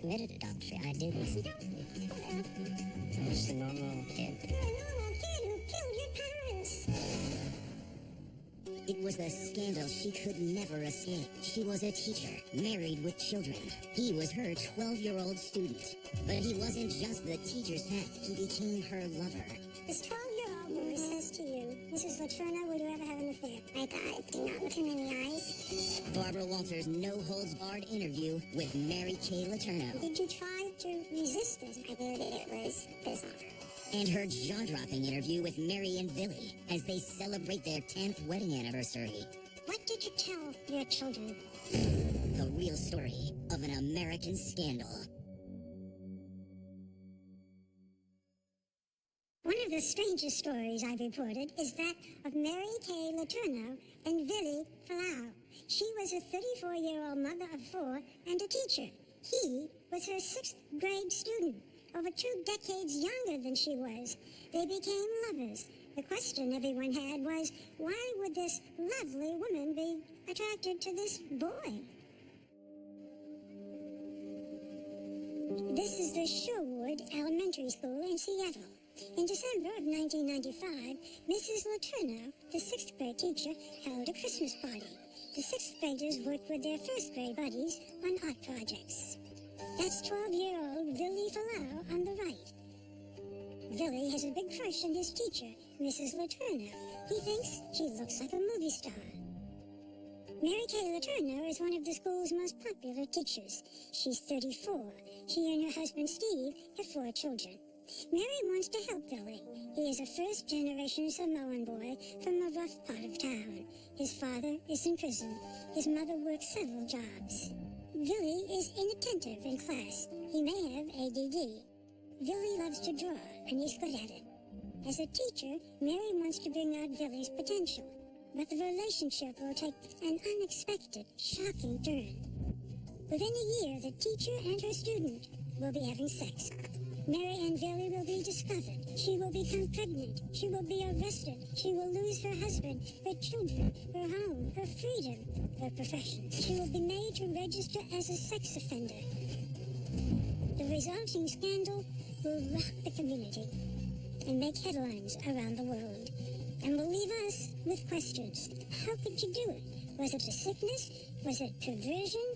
committed adultery. I didn't. You don't? Just a normal kid. You're a normal kid who killed your parents. It was a scandal she could never escape. She was a teacher, married with children. He was her 12-year-old student. But he wasn't just the teacher's pet. He became her lover. This 12-year-old boy says to you, Mrs. Letourneau, will you ever have an affair? My God, do not look him in the eyes. Barbara Walters' no-holds-barred interview with Mary Kay Letourneau. Did you try to resist this? I knew that it was bizarre. And her jaw-dropping interview with Mary and Billy as they celebrate their 10th wedding anniversary. What did you tell your children? The real story of an American scandal. One of the strangest stories I've reported is that of Mary Kay Letourneau and Billy Falau. She was a 34-year-old mother of 4 and a teacher. He was her 6th grade student. Over 2 decades younger than she was, they became lovers. The question everyone had was, why would this lovely woman be attracted to this boy? This is the Sherwood Elementary School in Seattle. In December of 1995, Mrs. Letourneau, the 6th grade teacher, held a Christmas party. The 6th graders worked with their 1st grade buddies on art projects. That's 12-year-old Billy Falau on the right. Billy has a big crush on his teacher, Mrs. Letourneau. He thinks she looks like a movie star. Mary Kay Letourneau is one of the school's most popular teachers. She's 34. She and her husband Steve have 4 children. Mary wants to help Billy. He is a first-generation Samoan boy from a rough part of town. His father is in prison. His mother works several jobs. Billy is inattentive in class. He may have ADD. Billy loves to draw, and he's good at it. As a teacher, Mary wants to bring out Billy's potential, but the relationship will take an unexpected, shocking turn. Within a year, the teacher and her student will be having sex. Mary and Billy will be discovered. She will become pregnant. She will be arrested. She will lose her husband, her children, her home, her freedom, her profession. She will be made to register as a sex offender. The resulting scandal will rock the community and make headlines around the world and will leave us with questions. How could you do it? Was it a sickness? Was it perversion?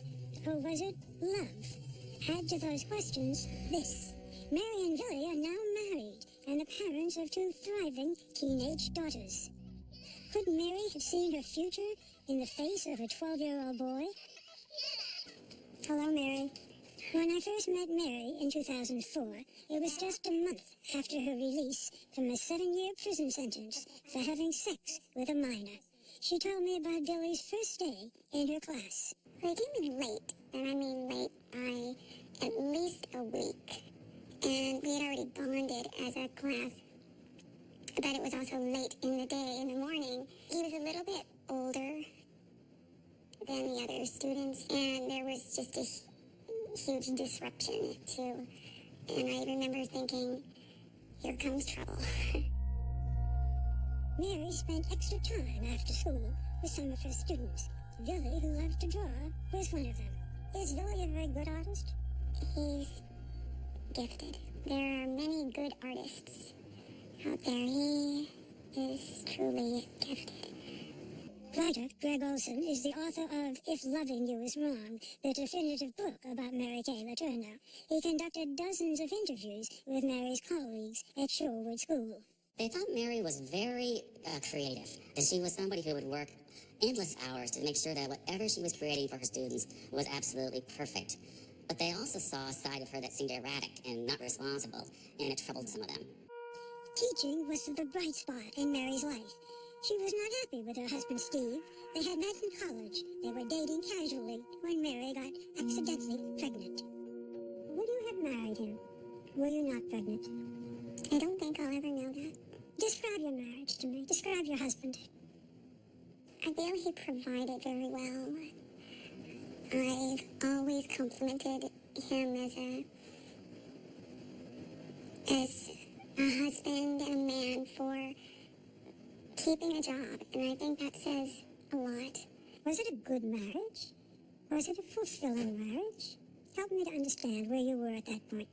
Or was it love? Add to those questions this. Mary and Billy are now married and the parents of 2 thriving teenage daughters. Could Mary have seen her future in the face of a 12-year-old boy? Hello, Mary. When I first met Mary in 2004, it was just a month after her release from a 7-year prison sentence for having sex with a minor. She told me about Billy's first day in her class. They came in late, and I mean late by at least a week. And we had already bonded as a class, but it was also late in the day, in the morning. He was a little bit older than the other students, and there was just a huge disruption, too. And I remember thinking, here comes trouble. Mary spent extra time after school with some of her students. Billy, who loved to draw, was one of them. Is Billy a very good artist? He's gifted. There are many good artists out there. He is truly gifted. Writer Greg Olson is the author of If Loving You Is Wrong, the definitive book about Mary Kay Letourneau. He conducted dozens of interviews with Mary's colleagues at Sherwood School. They thought Mary was very creative, that she was somebody who would work endless hours to make sure that whatever she was creating for her students was absolutely perfect. But they also saw a side of her that seemed erratic and not responsible, and it troubled some of them. Teaching was the bright spot in Mary's life. She was not happy with her husband Steve. They had met in college. They were dating casually when Mary got accidentally pregnant. Would you have married him? Were you not pregnant? I don't think I'll ever know that. Describe your marriage to me. Describe your husband. I feel he provided very well. I've always complimented him as a husband and a man for keeping a job, and I think that says a lot. Was it a good marriage? Was it a fulfilling marriage? Help me to understand where you were at that point.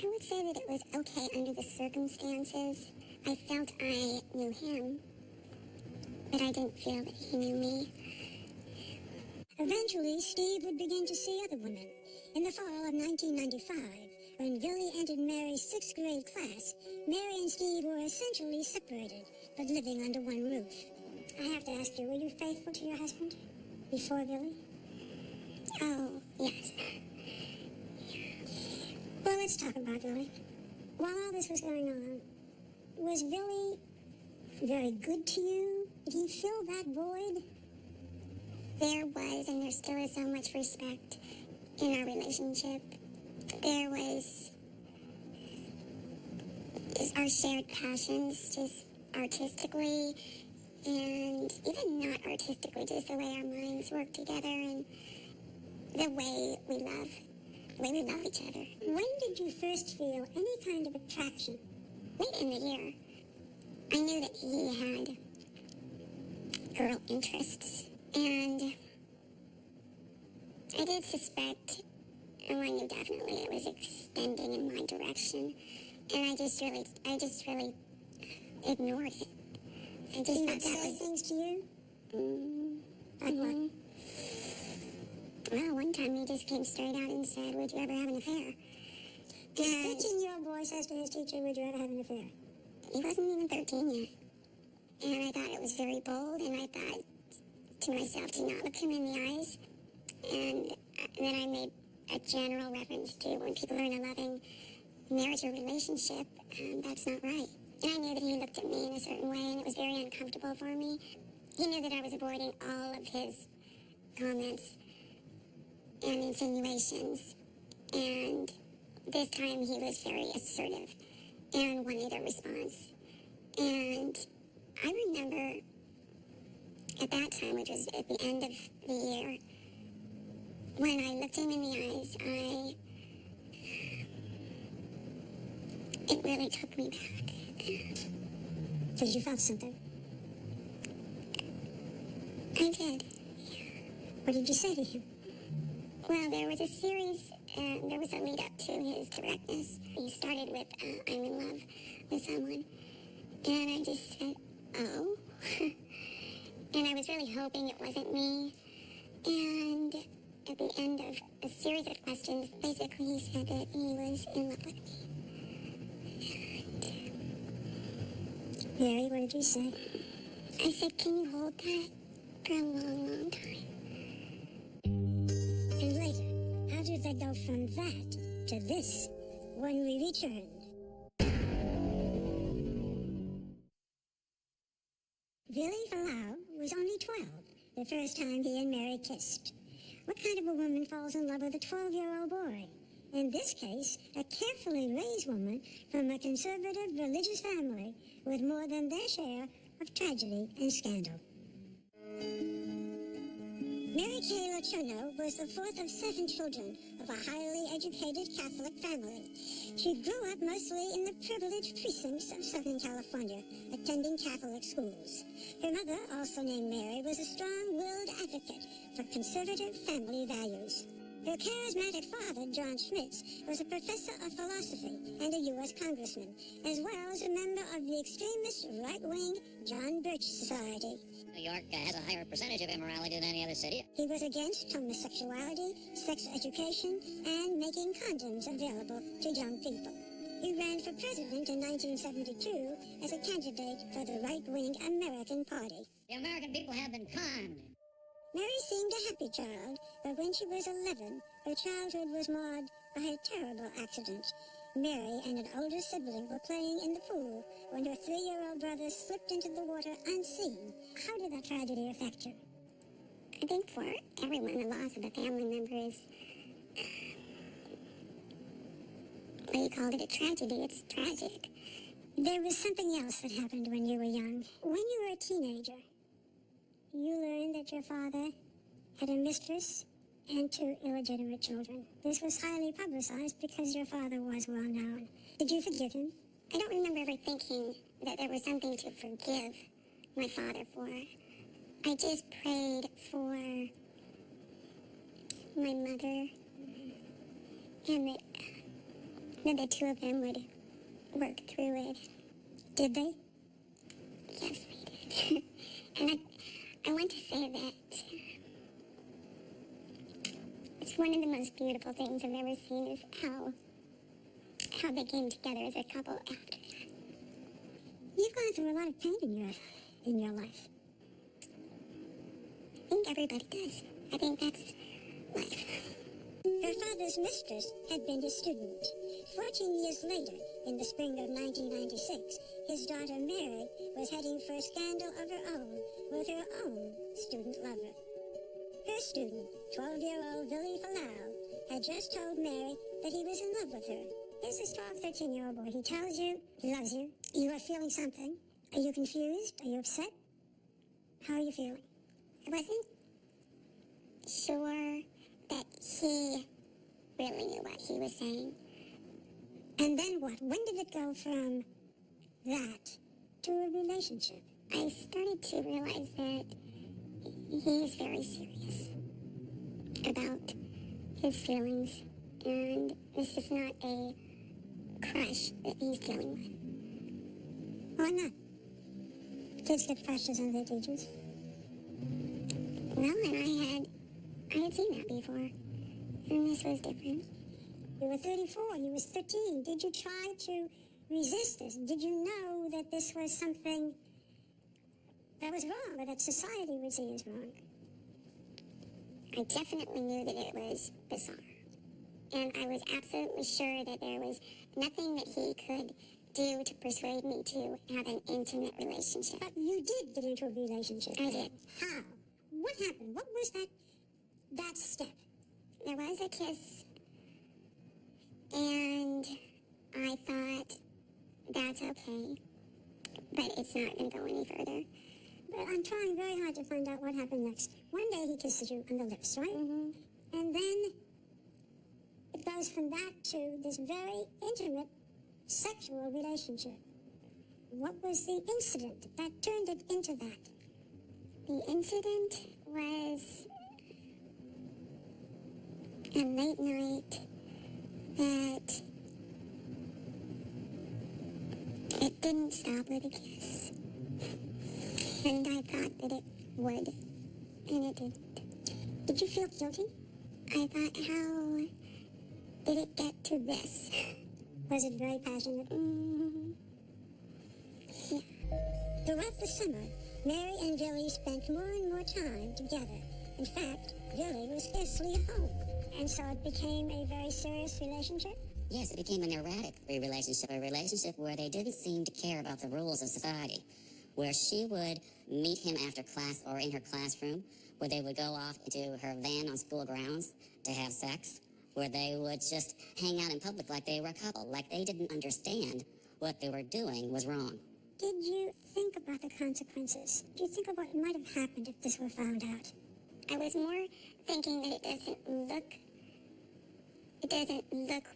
I would say that it was okay under the circumstances. I felt I knew him, but I didn't feel that he knew me. Eventually, Steve would begin to see other women. In the fall of 1995, when Billy entered Mary's 6th grade class, Mary and Steve were essentially separated, but living under one roof. I have to ask you, were you faithful to your husband before Billy? Oh, yes. Well, let's talk about Billy. While all this was going on, was Billy very good to you? Did he fill that void? There was, and there still is, so much respect in our relationship. There was just our shared passions, just artistically, and even not artistically, just the way our minds work together and the way we love each other. When did you first feel any kind of attraction? Late in the year, I knew that he had girl interests, and I did suspect, and I knew definitely it was extending in my direction, and I just really ignored it. I just He thought would that say was things to you? Like what? Well, one time he just came straight out and said, "Would you ever have an affair?" This And 13-year-old boy says to his teacher, would you ever have an affair? he wasn't even 13 yet. And I thought it was very bold, and I thought to myself to not look him in the eyes. And then I made a general reference to when people are in a loving marriage or relationship, that's not right. And I knew that he looked at me in a certain way, and it was very uncomfortable for me. He knew that I was avoiding all of his comments and insinuations, and this time he was very assertive and wanted a response. And I remember at that time, which was at the end of the year, when I looked him in the eyes, it really took me back. Because you felt something. I did. What did you say to him? Well, there was a series, there was a lead up to his directness. He started with, I'm in love with someone. And I just said, oh. And I was really hoping it wasn't me. And at the end of a series of questions, basically he said that he was in love with me. Mary, what did you say? I said, can you hold that for a long, long time? And later, how did they go from that to this when we return? Billy Falau was only 12 the first time he and Mary kissed. What kind of a woman falls in love with a 12-year-old boy? In this case, a carefully raised woman from a conservative religious family with more than their share of tragedy and scandal. Mary Kay Letourneau was the fourth of 7 children of a highly educated Catholic family. She grew up mostly in the privileged precincts of Southern California, attending Catholic schools. Her mother, also named Mary, was a strong-willed advocate for conservative family values. Her charismatic father, John Schmitz, was a professor of philosophy and a U.S. congressman, as well as a member of the extremist right-wing John Birch Society. New York has a higher percentage of immorality than any other city. He was against homosexuality, sex education, and making condoms available to young people. He ran for president in 1972 as a candidate for the right-wing American Party. The American people have been conned. Mary seemed a happy child, but when she was 11, her childhood was marred by a terrible accident. Mary and an older sibling were playing in the pool when her 3-year-old brother slipped into the water unseen. How did that tragedy affect you? I think for everyone, the loss of a family member is, well, you called it a tragedy. It's tragic. There was something else that happened when you were young. When you were a teenager, you learned that your father had a mistress and 2 illegitimate children. This was highly publicized because your father was well known. Did you forgive him? I don't remember ever thinking that there was something to forgive my father for. I just prayed for my mother and that the two of them would work through it. Did they? Yes, they did. And I want to say that it's one of the most beautiful things I've ever seen is how they came together as a couple after that. You've gone through a lot of pain in your life. I think everybody does. I think that's life. Her father's mistress had been his student. 14 years later, in the spring of 1996, his daughter Mary was heading for a scandal of her own with her own student lover. Her student, 12-year-old Billy Falau, had just told Mary that he was in love with her. Here's this 12, 13-year-old boy. He tells you he loves you. You are feeling something. Are you confused? Are you upset? How are you feeling? I wasn't sure that he really knew what he was saying. And then what? When did it go from that to a relationship? I started to realize that he's very serious about his feelings, and this is not a crush that he's dealing with. Why not? Kids get crushes on their teachers. Well, and I had seen that before, and this was different. You were 34, he was 13. Did you try to resist this? Did you know that this was something that was wrong, or that society would see as wrong? I definitely knew that it was bizarre. And I was absolutely sure that there was nothing that he could do to persuade me to have an intimate relationship. But you did get into a relationship. I did. How? What happened? What was that step? There was a kiss, and I thought, that's okay, but it's not going to go any further. But I'm trying very hard to find out what happened next. One day he kisses you on the lips, right? Mm-hmm. And then it goes from that to this very intimate sexual relationship. What was the incident that turned it into that? The incident was a late night that it didn't stop with a kiss. And I thought that it would, and it didn't. Did you feel guilty? I thought, how did it get to this? Was it very passionate? Mm-hmm. Yeah. Throughout the summer, Mary and Billy spent more and more time together. In fact, Billy was scarcely at home. And so it became a very serious relationship? Yes, it became an erratic relationship, a relationship where they didn't seem to care about the rules of society, where she would meet him after class or in her classroom, where they would go off into her van on school grounds to have sex, where they would just hang out in public like they were a couple, like they didn't understand what they were doing was wrong. Did you think about the consequences? Did you think of what might have happened if this were found out? I was more thinking that it doesn't look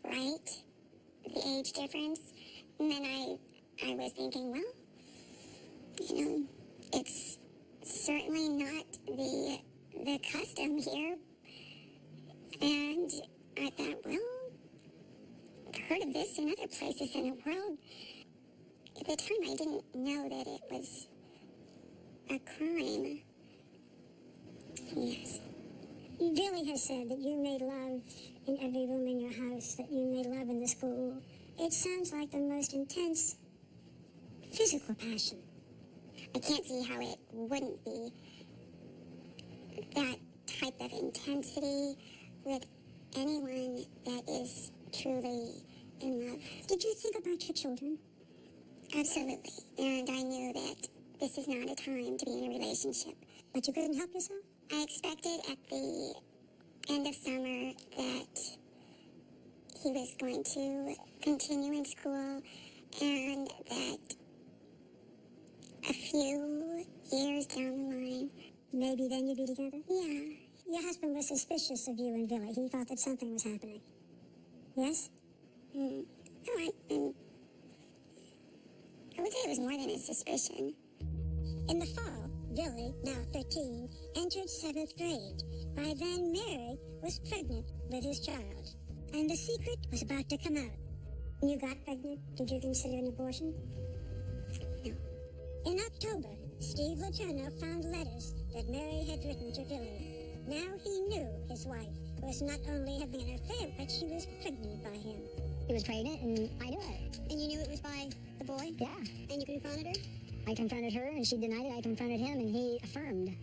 right, the age difference. And then I was thinking, well, you know, it's certainly not the custom here. And I thought, well, I've heard of this in other places in the world. At the time, I didn't know that it was a crime. Yes. Billy has said that you made love in every room in your house, that you made love in the school. It sounds like the most intense physical passion. I can't see how it wouldn't be that type of intensity with anyone that is truly in love. Did you think about your children? Absolutely. And I knew that this is not a time to be in a relationship. But you couldn't help yourself? I expected at the end of summer that he was going to continue in school and that a few years down the line, maybe then you'd be together? yeah. Your husband was suspicious of you and Billy. He thought that something was happening. Yes? No, I would say it was more than a suspicion. In the fall, Billy, now 13, entered 7th grade. By then, Mary was pregnant with his child. and the secret was about to come out. When you got pregnant, did you consider an abortion? No. In October, Steve Letourneau found letters that Mary had written to Billy. Now he knew his wife was not only having an affair, but she was pregnant by him. He was pregnant, and I knew it. And you knew it was by the boy? Yeah. And you confronted her? I confronted her, and she denied it. I confronted him, and he affirmed.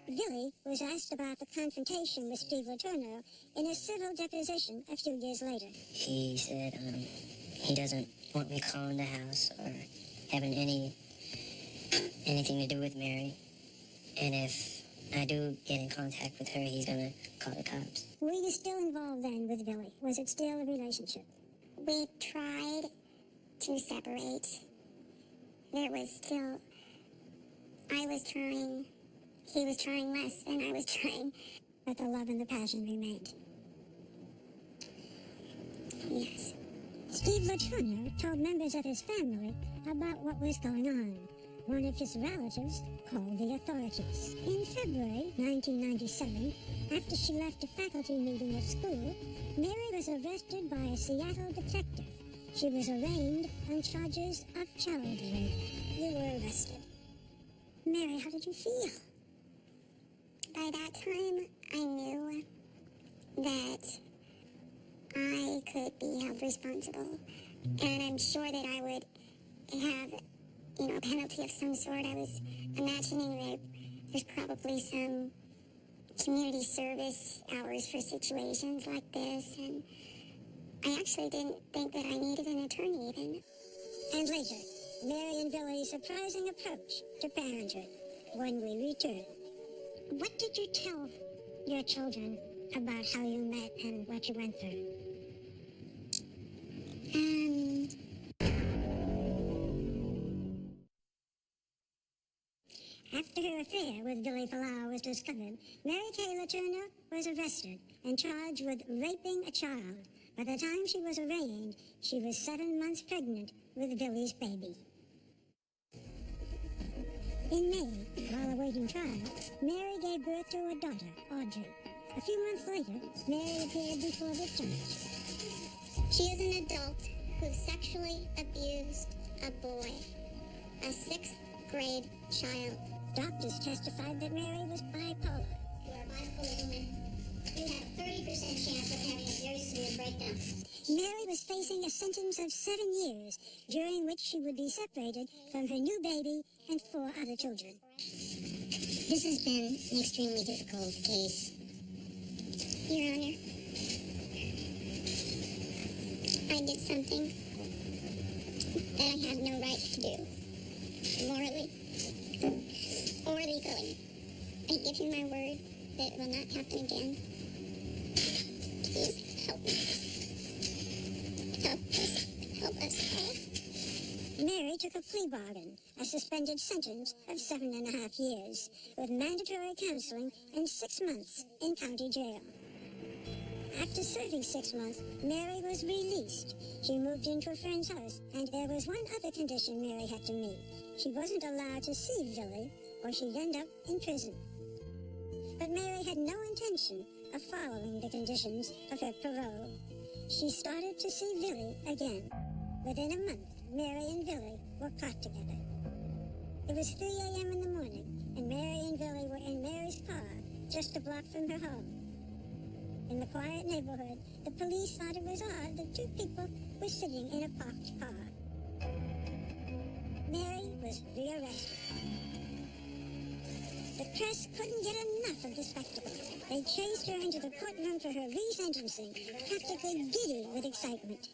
Billy was asked about the confrontation with Steve Letourneau in a civil deposition a few years later. He said he doesn't want me calling the house or having anything to do with Mary. And if I do get in contact with her, he's going to call the cops. Were you still involved then with Billy? Was it still a relationship? We tried to separate. There was still, I was trying, he was trying less than I was trying. But the love and the passion remained. Yes. Steve Letourneau told members of his family about what was going on. One of his relatives called the authorities. In February 1997, after she left a faculty meeting at school, Mary was arrested by a Seattle detective. She was arraigned on charges of child rape. You were arrested. Mary, how did you feel? By that time, I knew that I could be held responsible. And I'm sure that I would have, a penalty of some sort. I was imagining that there's probably some community service hours for situations like this. And I actually didn't think that I needed an attorney even. And later, Mary and Billy's surprising approach to parenthood when we return. What did you tell your children about how you met and what you went through? After her affair with Billy Falau was discovered, Mary Kay Letourneau was arrested and charged with raping a child. By the time she was arraigned, she was 7 months pregnant with Billy's baby. In May, while awaiting trial, Mary gave birth to a daughter, Audrey. A few months later, Mary appeared before the judge. She is an adult who sexually abused a boy, a 6th grade child. Doctors testified that Mary was bipolar. You are a bipolar woman. You have a 30% chance of having a very severe breakdown. Mary was facing a sentence of 7 years, during which she would be separated from her new baby and 4 other children. This has been an extremely difficult case. Your Honor, I did something that I have no right to do, morally or legally. I give you my word that it will not happen again. Please help me. Help us all. Mary took a plea bargain, a suspended sentence of 7.5 years, with mandatory counseling and 6 months in county jail. After serving 6 months, Mary was released. She moved into a friend's house, and there was one other condition Mary had to meet. She wasn't allowed to see Billy, or she'd end up in prison. But Mary had no intention of following the conditions of her parole. She started to see Billy again. Within a month, Mary and Billy were caught together. It was 3 a.m. in the morning, and Mary and Billy were in Mary's car, just a block from her home. In the quiet neighborhood, the police thought it was odd that 2 people were sitting in a parked car. Mary was rearrested. The press couldn't get enough of the spectacle. They chased her into the courtroom for her resentencing, practically giddy with excitement.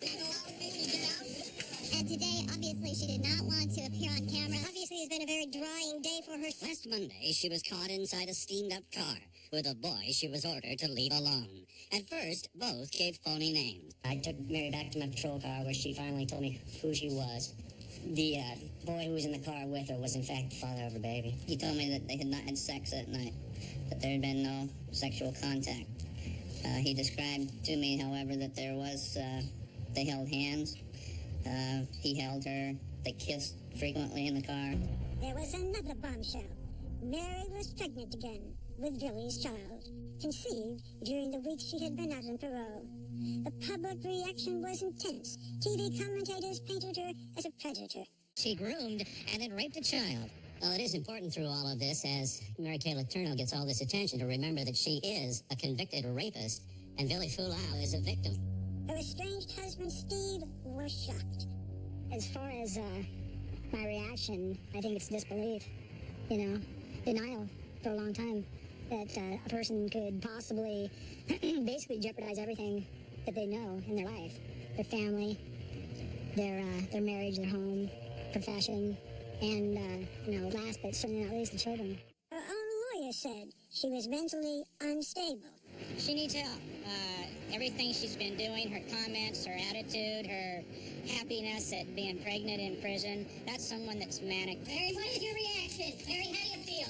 And today, obviously, she did not want to appear on camera. Obviously, it's been a very drying day for her. Last Monday, she was caught inside a steamed-up car with a boy she was ordered to leave alone. At first, both gave phony names. I took Mary back to my patrol car where she finally told me who she was. The boy who was in the car with her was, in fact, the father of her baby. He told me that they had not had sex that night, that there had been no sexual contact. He described to me, however, that there was, they held hands. He held her. They kissed frequently in the car. There was another bombshell. Mary was pregnant again with Billy's child. conceived during the weeks she had been out on parole. The public reaction was intense. TV commentators painted her as a predator. She groomed and then raped a child. Well, it is important through all of this, as Mary Kay Letourneau gets all this attention, to remember that she is a convicted rapist, and Billy Fulau is a victim. Her estranged husband, Steve, was shocked. As far as my reaction, I think it's disbelief, denial for a long time that a person could possibly basically jeopardize everything that they know in their life, their family, their marriage, their home, profession, and, last but certainly not least, the children. Her own lawyer said she was mentally unstable. She needs help. Everything she's been doing, her comments, her attitude, her happiness at being pregnant in prison, that's someone that's manic. Mary, what is your reaction? Mary, how do you feel?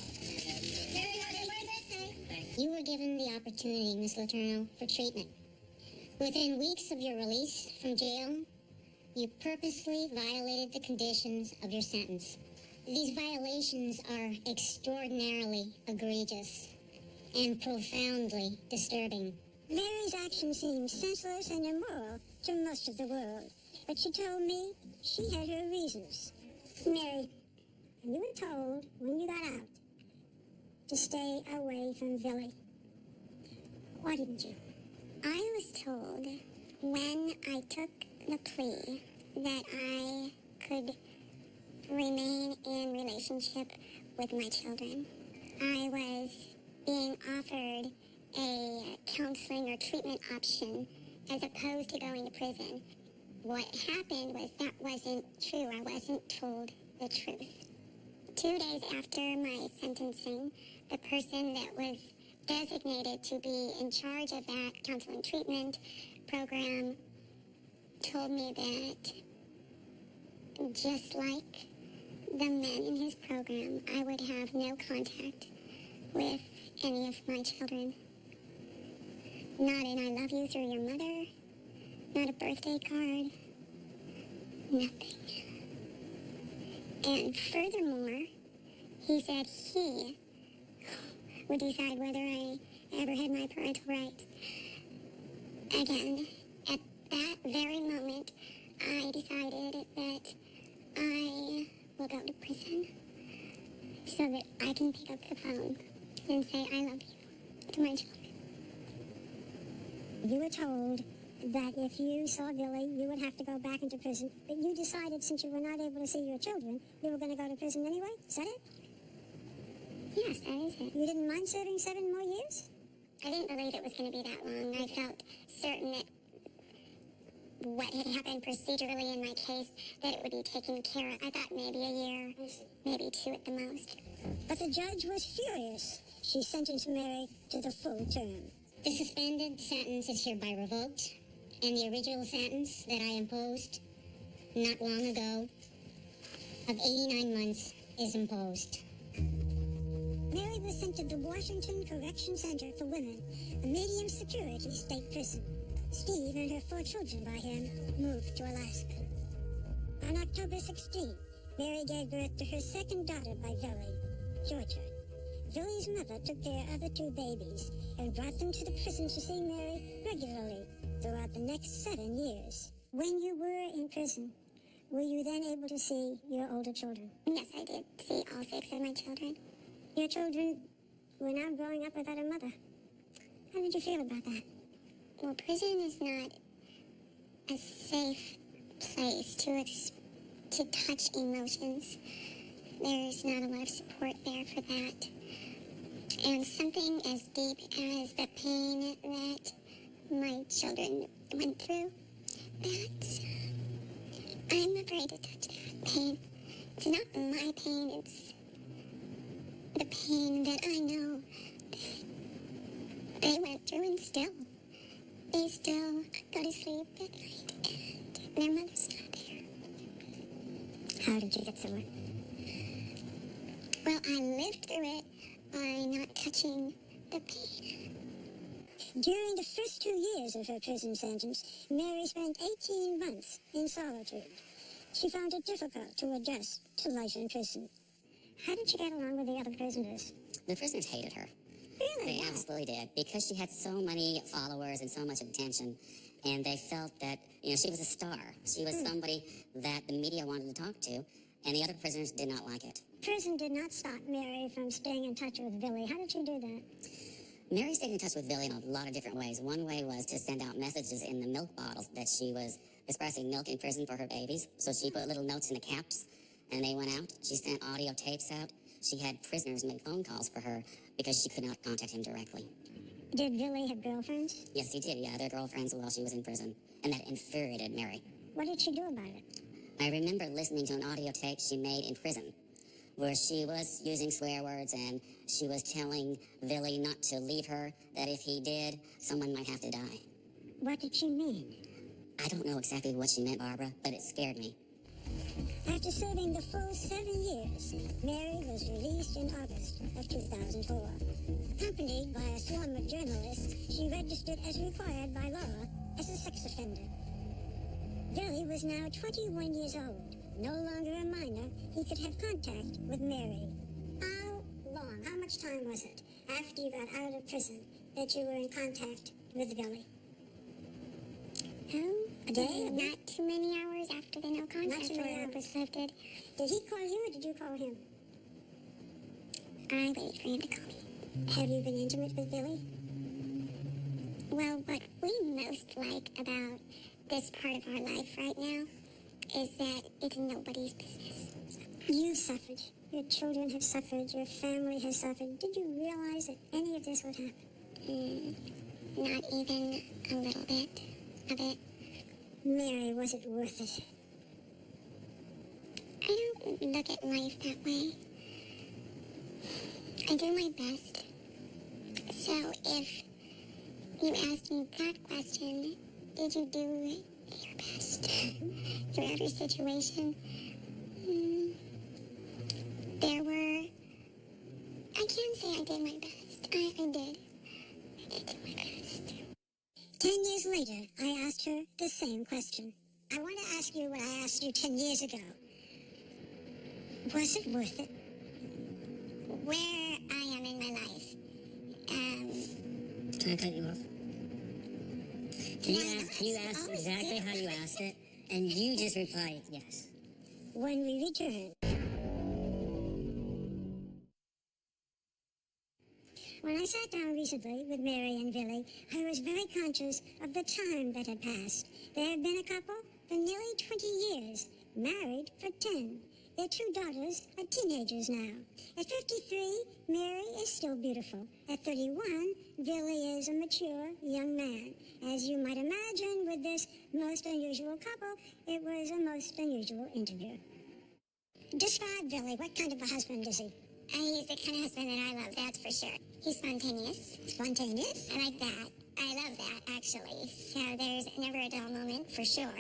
Mary, what did that say? You were given the opportunity, Miss Letourneau, for treatment. Within weeks of your release from jail, you purposely violated the conditions of your sentence. These violations are extraordinarily egregious and profoundly disturbing. Mary's actions seemed senseless and immoral to most of the world, but she told me she had her reasons. Mary, you were told when you got out to stay away from Billy. Why didn't you? I was told when I took the plea that I could remain in relationship with my children. I was being offered a counseling or treatment option as opposed to going to prison. What happened was that wasn't true. I wasn't told the truth. 2 days after my sentencing, the person that was designated to be in charge of that counseling treatment program told me that just like the men in his program, I would have no contact with any of my children. Not an I love you through your mother, not a birthday card, nothing. And furthermore, he said he would decide whether I ever had my parental rights. Again, at that very moment, I decided that I will go to prison so that I can pick up the phone and say I love you to my children. You were told that if you saw Billy, you would have to go back into prison, but you decided since you were not able to see your children, you were going to go to prison anyway? Is that it? Yes, that is it. You didn't mind serving 7 more years? I didn't believe it was going to be that long. I felt certain that what had happened procedurally in my case, that it would be taken care of. I thought maybe a year, maybe 2 at the most. But the judge was furious. She sentenced Mary to the full term. The suspended sentence is hereby revoked, and the original sentence that I imposed not long ago of 89 months is imposed. Mary was sent to the Washington Correction Center for Women, a medium security state prison. Steve and her 4 children by him moved to Alaska. On October 16, Mary gave birth to her second daughter by Billy, Georgia. Billy's mother took care of the 2 babies and brought them to the prison to see Mary regularly throughout the next 7 years. When you were in prison, were you then able to see your older children? Yes, I did see all 6 of my children. Your children were now growing up without a mother. How did you feel about that? Well, prison is not a safe place to touch emotions. There's not a lot of support there for that. And something as deep as the pain that my children went through, I'm afraid to touch that pain. It's not my pain, it's the pain that I know they went through, and they still go to sleep at night and their mother's not there. How did you get through it? Well, I lived through it by not touching the pain. During the first 2 years of her prison sentence, Mary spent 18 months in solitude. She found it difficult to adjust to life in prison. How did she get along with the other prisoners? The prisoners hated her. Really? They Wow. absolutely did, because she had so many followers and so much attention, and they felt that, she was a star. She was somebody that the media wanted to talk to, and the other prisoners did not like it. Prison did not stop Mary from staying in touch with Billy. How did she do that? Mary stayed in touch with Billy in a lot of different ways. One way was to send out messages in the milk bottles that she was expressing milk in prison for her babies. So she put little notes in the caps, and they went out. She sent audio tapes out. She had prisoners make phone calls for her because she could not contact him directly. Did Billy have girlfriends? Yes, he did. Yeah, their girlfriends while she was in prison, and that infuriated Mary. What did she do about it? I remember listening to an audio tape she made in prison, where she was using swear words, and she was telling Billy not to leave her, that if he did, someone might have to die. What did she mean? I don't know exactly what she meant, Barbara, but it scared me. After serving the full 7 years, Mary was released in August of 2004. Accompanied by a swarm of journalists, she registered as required by law as a sex offender. Billy was now 21 years old. No longer a minor, he could have contact with Mary. How long, how much time was it after you got out of prison that you were in contact with Billy? A day? Not too many hours after the no contact order was lifted. Did he call you or did you call him? I waited for him to call me. Have you been intimate with Billy? Well, what we most like about this part of our life right now is that it's nobody's business. You've suffered. Your children have suffered. Your family has suffered. Did you realize that any of this would happen? Not even a little bit of it. Mary, was it worth it? I don't look at life that way. I do my best. So if you asked me that question, did you do your best through every situation? There were... I can't say I did my best. I did. I did do my best. 10 years later, I asked her the same question. I want to ask you what I asked you 10 years ago. Was it worth it? Where I am in my life, Can I cut you off? Can you ask exactly how you asked it? And you just replied yes. When we return. When I sat down recently with Mary and Billy, I was very conscious of the time that had passed. They had been a couple for nearly 20 years, married for 10. Their 2 daughters are teenagers now. At 53, Mary is still beautiful. At 31, Billy is a mature young man. As you might imagine, with this most unusual couple, it was a most unusual interview. Describe Billy. What kind of a husband is he? he's the kind of husband that I love, that's for sure. He's spontaneous. Spontaneous? I like that. I love that, actually. So there's never a dull moment, for sure.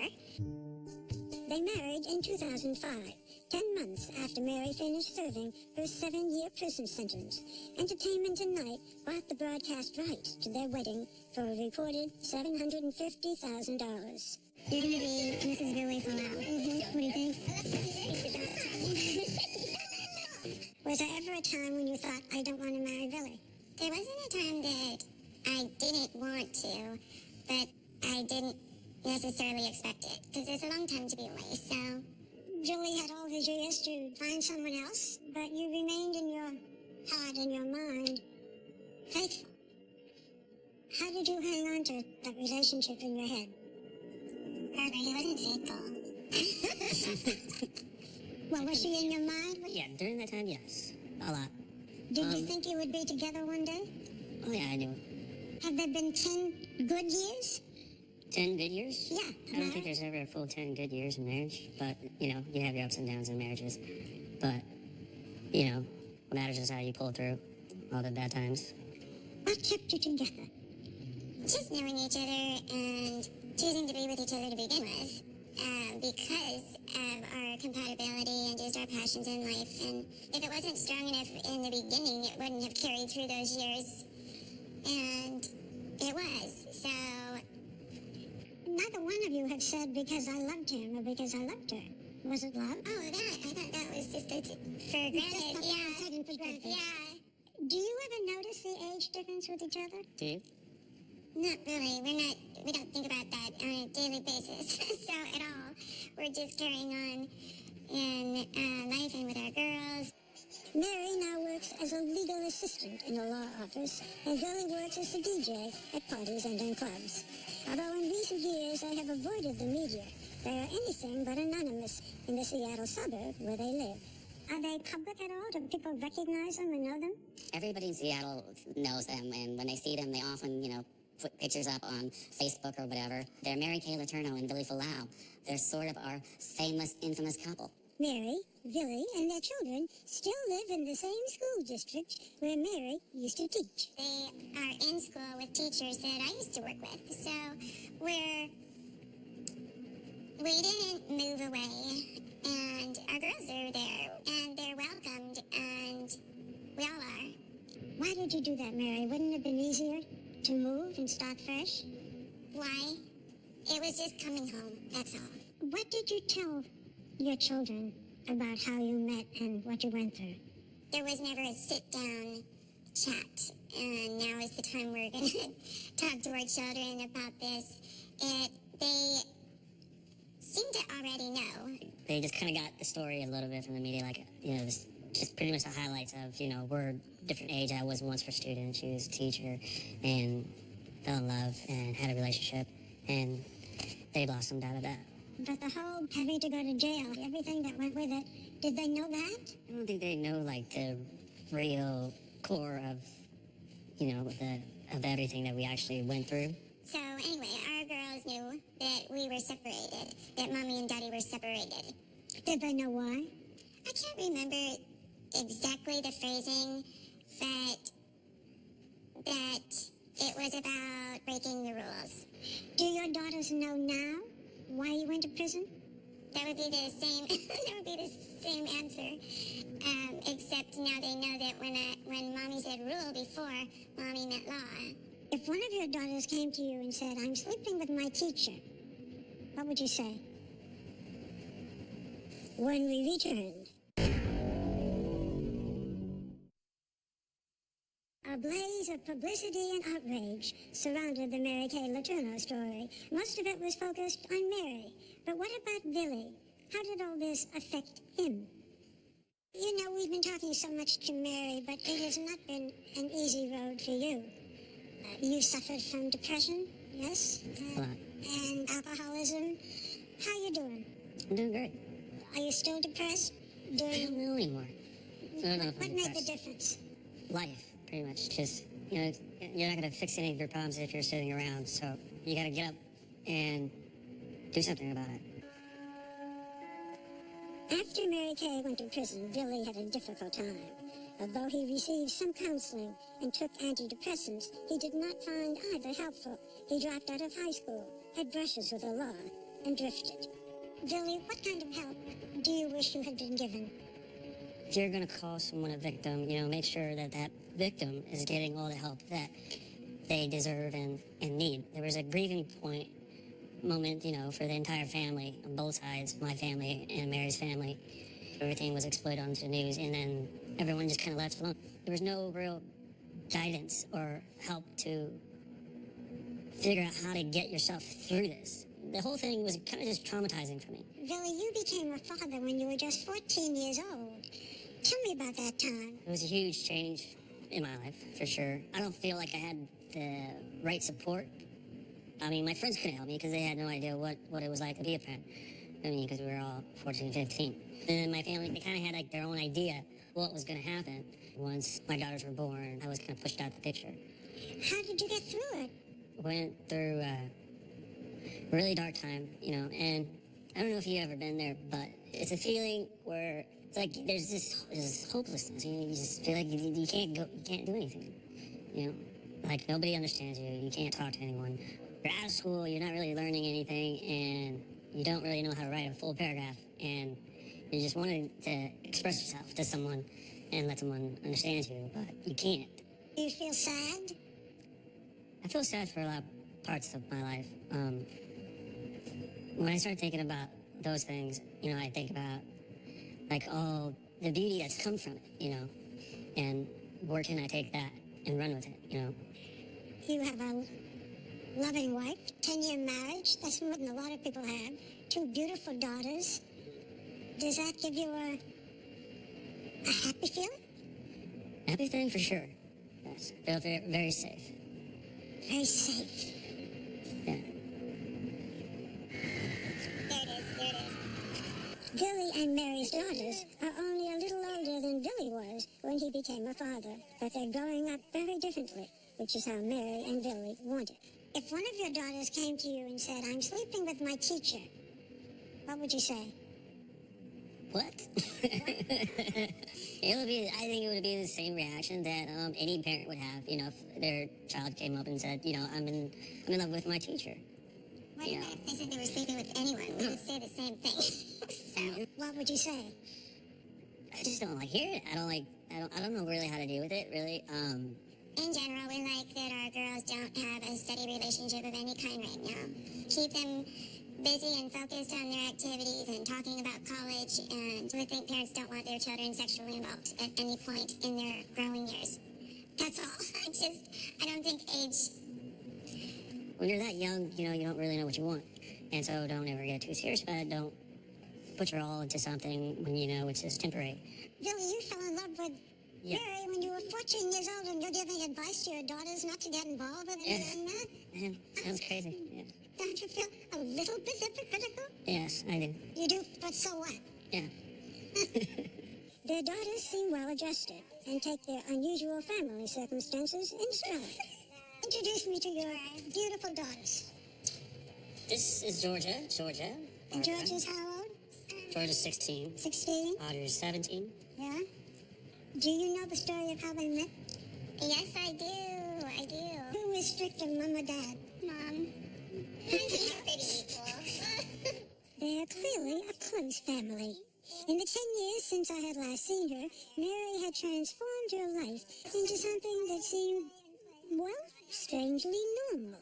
They married in 2005, 10 months after Mary finished serving her 7-year prison sentence. Entertainment Tonight bought the broadcast rights to their wedding for a reported $750,000. You're going to be Mrs. Billy Fulau. What do you think? Was there ever a time when you thought, I don't want to marry Billy? There wasn't a time that I didn't want to, but I didn't necessarily expect it, because it's a long time to be away, so... Billy had all his years to find someone else, but you remained in your heart and your mind faithful. How did you hang on to that relationship in your head? Barbara, he wasn't faithful. Well, was she in your mind? Yeah, during that time, yes. A lot. Did you think you would be together one day? Oh, yeah, I knew. Have there been 10 good years? 10 good years? Yeah. I don't think there's ever a full 10 good years in marriage, but, you know, you have your ups and downs in marriages. But, you know, what matters is how you pull through all the bad times. What kept you together? Just knowing each other and choosing to be with each other to begin with. Because of our compatibility and just our passions in life. And if it wasn't strong enough in the beginning, it wouldn't have carried through those years. And it was. So... Neither one of you have said because I loved him or because I loved her. Was it love? Oh, that. I thought that was just for granted. Taken for granted. Yeah. Do you ever notice the age difference with each other? Do you? Not really. We don't think about that on a daily basis. So at all. We're just carrying on in life and with our girls. Mary now works as a legal assistant in a law office, and Billy works as a DJ at parties and in clubs. Although in recent years they have avoided the media, they are anything but anonymous in the Seattle suburb where they live. Are they public at all? Do people recognize them and know them? Everybody in Seattle knows them, and when they see them, they often, put pictures up on Facebook or whatever. They're Mary Kay Letourneau and Billy Falau. They're sort of our famous, infamous couple. Mary, Billy, and their children still live in the same school district where Mary used to teach. They are in school with teachers that I used to work with. So we didn't move away, and our girls are there, and they're welcomed, and we all are. Why did you do that, Mary? Wouldn't it have been easier to move and start fresh? Why? It was just coming home, that's all. What did you tell your children about how you met and what you went through? There was never a sit-down chat, and now is the time we're going to talk to our children about this. They seem to already know. They just kind of got the story a little bit from the media, like, this, just pretty much the highlights of, we're different age. I was once her student, she was a teacher, and fell in love and had a relationship, and they blossomed out of that. But the whole having to go to jail, everything that went with it, did they know that? I don't think they know, like, the real core of, of everything that we actually went through. So anyway, our girls knew that we were separated, that Mommy and Daddy were separated. Did they know why? I can't remember exactly the phrasing, but that it was about breaking the rules. Do your daughters know now why you went to prison? That would be the same. That would be the same answer, except now they know that when Mommy said rule before, Mommy meant law. If one of your daughters came to you and said, "I'm sleeping with my teacher," what would you say? When we return. A blaze of publicity and outrage surrounded the Mary Kay Letourneau story. Most of it was focused on Mary. But what about Billy? How did all this affect him? We've been talking so much to Mary, but it has not been an easy road for you. You suffered from depression, yes? And alcoholism. How you doing? I'm doing great. Are you still depressed? I don't know anymore. I don't know if What I'm made the depressed. difference? Life, pretty much. Just, you're not going to fix any of your problems if you're sitting around, so you got to get up and do something about it. After Mary Kay went to prison, Billy had a difficult time. Although he received some counseling and took antidepressants, he did not find either helpful. He dropped out of high school, had brushes with the law, and drifted. Billy, what kind of help do you wish you had been given? If you're going to call someone a victim, make sure that that victim is getting all the help that they deserve and need. There was a grieving moment, for the entire family on both sides, my family and Mary's family. Everything was exploited onto the news, and then everyone just kind of left alone. There was no real guidance or help to figure out how to get yourself through this. The whole thing was kind of just traumatizing for me. Billy, you became a father when you were just 14 years old. Tell me about that time. It was a huge change in my life, for sure. I don't feel like I had the right support. I mean, my friends couldn't help me because they had no idea what it was like to be a parent. Because we were all 14, 15. And then my family, they kind of had their own idea what was going to happen. Once my daughters were born, I was kind of pushed out the picture. How did you get through it? Went through a really dark time, and I don't know if you've ever been there, but it's a feeling where it's like there's this hopelessness. You just feel like you can't do anything. Like nobody understands you. You can't talk to anyone. You're out of school. You're not really learning anything, and you don't really know how to write a full paragraph, and you just wanted to express yourself to someone and let someone understand you, but you can't. Do you feel sad? I feel sad for a lot of parts of my life. When I start thinking about those things, I think about all the beauty that's come from it, and where can I take that and run with it, you know? You have a loving wife, 10-year marriage. That's more than a lot of people have. 2 beautiful daughters. Does that give you a happy feeling? Happy feeling for sure. Yes, feel very, very safe. Very safe. Yeah. There it is, there it is. Billy and Mary's daughters are only a little older than Billy was when he became a father, but they're growing up very differently, which is how Mary and Billy want it. If one of your daughters came to you and said, I'm sleeping with my teacher, what would you say? What? It would be. I think it would be the same reaction that any parent would have. You know, if their child came up and said, you know, I'm in love with my teacher. What Yeah. about if they said they were sleeping with anyone? We would say the same thing. So, What would you say? I just don't like hearing it. I don't know really how to deal with it. Really. in general, we like that our girls don't have a steady relationship of any kind right now. Keep them busy and focused on their activities and talking about college, and we think parents don't want their children sexually involved at any point in their growing years. That's all. I don't think age... When you're that young, you know, you don't really know what you want. And so don't ever get too serious about it. Don't put your all into something when you know it's just temporary. Billy, you fell in love with Mary when you were 14 years old, and you're giving advice to your daughters not to get involved with anything like that? Yeah, sounds crazy. Yeah. Don't you feel a little bit hypocritical? Yes, I do. You do, but so what? Yeah. Their daughters seem well adjusted and take their unusual family circumstances in stride. Introduce me to your beautiful daughters. This is Georgia. And Georgia's how old? Georgia's 16. 16? Audrey's 17. Yeah? Do you know the story of how they met? Yes, I do. Who was stricter, Mom or Dad? Mom. He's pretty equal. They're clearly a close family. In the 10 years since I had last seen her, Mary had transformed her life into something that seemed, well, strangely normal.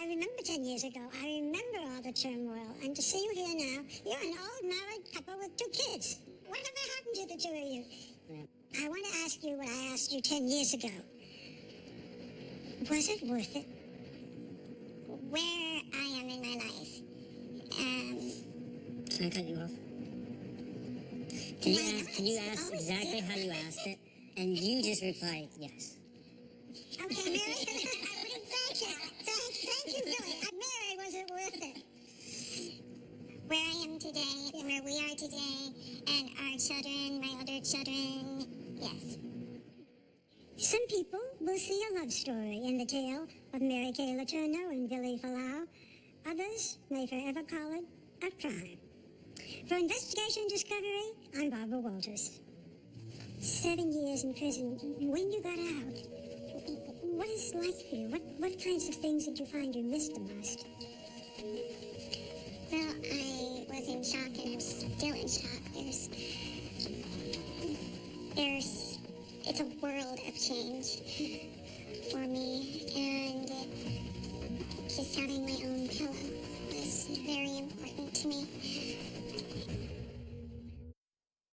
I remember 10 years ago. I remember all the turmoil. And to see you here now, you're an old married couple with 2 kids. Whatever happened to the 2 of you? Yeah. I want to ask you what I asked you 10 years ago. Was it worth it? Where I am in my life. Can I cut you off? Can you ask exactly how you asked it? And you just reply, yes. Okay, Mary. Thank you, Billy. Mary, was it worth it? Where I am today, and where we are today, and our children, my other children, yes. Some people will see a love story in the tale of Mary Kay Letourneau and Billy Falau. Others may forever call it a crime. For Investigation Discovery, I'm Barbara Walters. 7 years in prison. When you got out, what is it like for you? What kinds of things did you find you missed the most? Well, I was in shock, and I'm still in shock. It's a world of change for me.